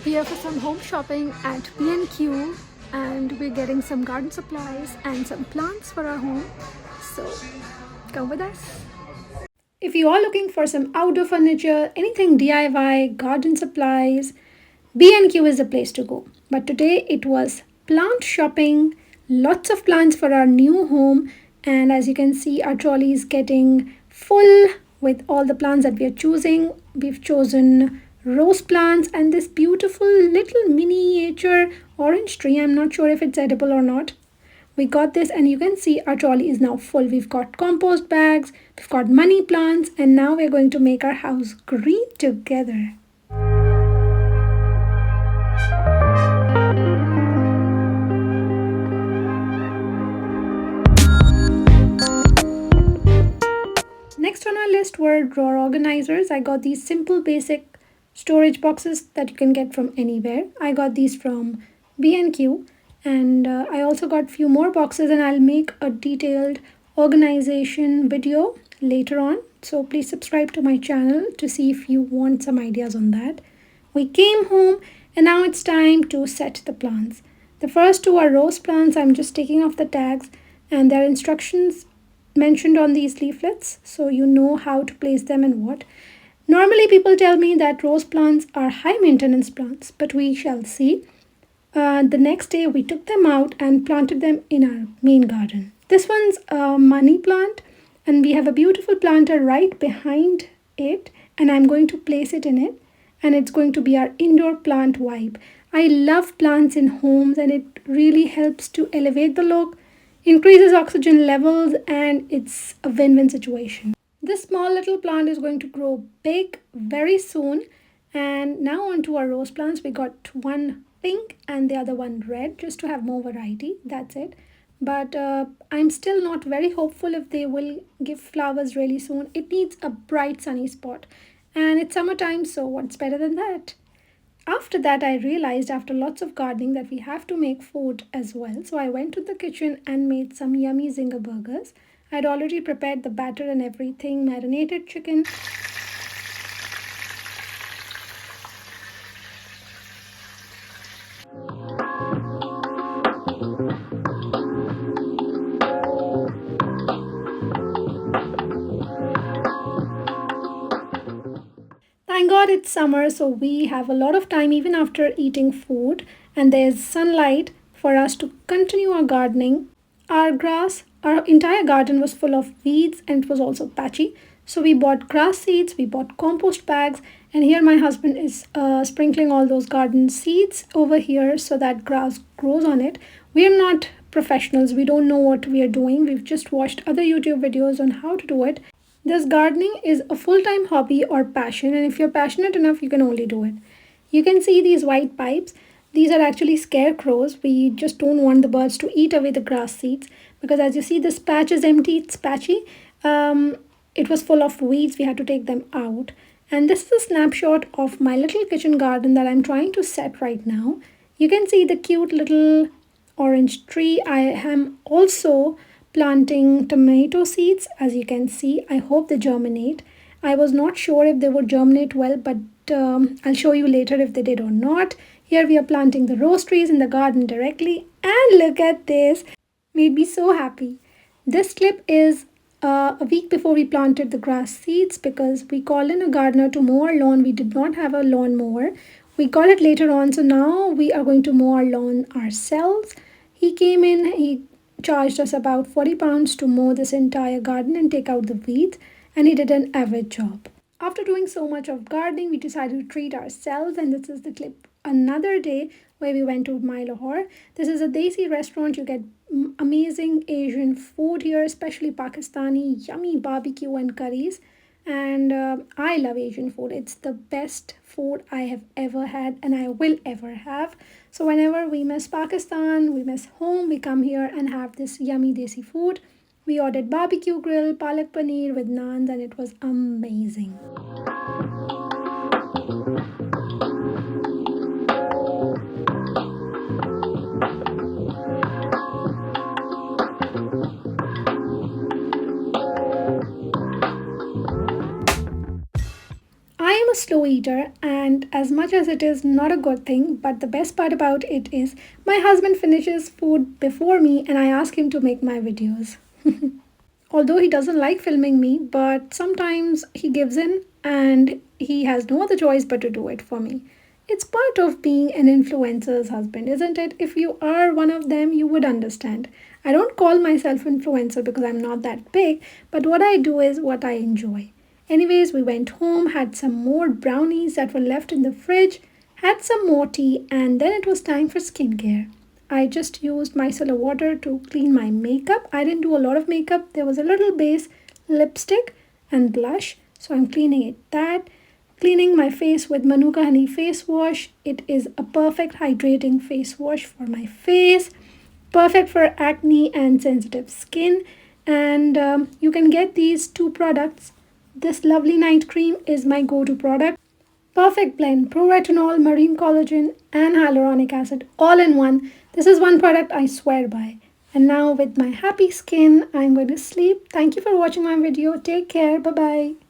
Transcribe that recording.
here for some home shopping at B&Q, and we're getting some garden supplies and some plants for our home. So come with us. If you are looking for some outdoor furniture, anything DIY, garden supplies, B&Q is the place to go. But today it was plant shopping, lots of plants for our new home, and as you can see, our trolley is getting full with all the plants that we are choosing. We've chosen rose plants and this beautiful little miniature orange tree. I'm not sure if it's edible or not. We got this, and you can see our trolley is now full. We've got compost bags, we've got money plants, and now we're going to make our house green together. Next on our list were drawer organizers. I got these simple basic storage boxes that you can get from anywhere. I got these from B&Q, and I also got few more boxes, and I'll make a detailed organization video later on. So please subscribe to my channel to see if you want some ideas on that. We came home and now it's time to set the plants. The first two are rose plants. I'm just taking off the tags, and there are instructions mentioned on these leaflets so you know how to place them and what. Normally people tell me that rose plants are high maintenance plants, but we shall see. The next day we took them out and planted them in our main garden. This one's a money plant, and we have a beautiful planter right behind it, and I'm going to place it in it, and it's going to be our indoor plant vibe. I love plants in homes, and it really helps to elevate the look, increases oxygen levels, and it's a win-win situation. This small little plant is going to grow big very soon. And now on to our rose plants. We got one pink and the other one red, just to have more variety. That's it. But I'm still not very hopeful if they will give flowers really soon. It needs a bright sunny spot, and it's summertime, so what's better than that? After that, I realized after lots of gardening that we have to make food as well. So I went to the kitchen and made some yummy zinger burgers. I'd already prepared the batter and everything, marinated chicken. Thank God it's summer, so we have a lot of time even after eating food, and there's sunlight for us to continue our gardening. Our entire garden was full of weeds, and it was also patchy. So we bought grass seeds, we bought compost bags, and here my husband is sprinkling all those garden seeds over here so that grass grows on it. We are not professionals, we don't know what we are doing. We've just watched other YouTube videos on how to do it. This gardening is a full-time hobby or passion, and if you're passionate enough, you can only do it. You can see these white pipes. These are actually scarecrows. We just don't want the birds to eat away the grass seeds, because as you see, this patch is empty, it's patchy. It was full of weeds. We had to take them out. And this is a snapshot of my little kitchen garden that I'm trying to set right now. You can see the cute little orange tree. I am also planting tomato seeds, as you can see. I hope they germinate. I was not sure if they would germinate well, but I'll show you later if they did or not. Here we are planting the rose trees in the garden directly, and look at this. Made me so happy. This clip is a week before we planted the grass seeds, because we called in a gardener to mow our lawn. We did not have a lawn mower. We got it later on, so now we are going to mow our lawn ourselves. He came in, he charged us about 40 pounds to mow this entire garden and take out the weeds, and he did an average job. After doing so much of gardening, we decided to treat ourselves, and this is the clip another day where we went to my Lahore. This is a Desi restaurant. You get amazing Asian food here, especially Pakistani, yummy barbecue and curries. And I love Asian food. It's the best food I have ever had, and I will ever have. So whenever we miss Pakistan, we miss home, we come here and have this yummy Desi food. We ordered barbecue grill, palak paneer with naans, and it was amazing. slow eater, and as much as it is not a good thing, but the best part about it is my husband finishes food before me and I ask him to make my videos. Although he doesn't like filming me, but sometimes he gives in and he has no other choice but to do it for me. It's part of being an influencer's husband, isn't it? If you are one of them, you would understand. I don't call myself influencer because I'm not that big, but what I do is what I enjoy. Anyways, we went home, had some more brownies that were left in the fridge, had some more tea, and then it was time for skincare. I just used micellar water to clean my makeup. I didn't do a lot of makeup. There was a little base lipstick and blush. So I'm cleaning it that. Cleaning my face with Manuka Honey face wash. It is a perfect hydrating face wash for my face. Perfect for acne and sensitive skin. And you can get these two products. This lovely night cream is my go-to product. Perfect blend, pro-retinol, marine collagen, and hyaluronic acid all in one. This is one product I swear by. And now with my happy skin, I'm going to sleep. Thank you for watching my video. Take care. Bye-bye.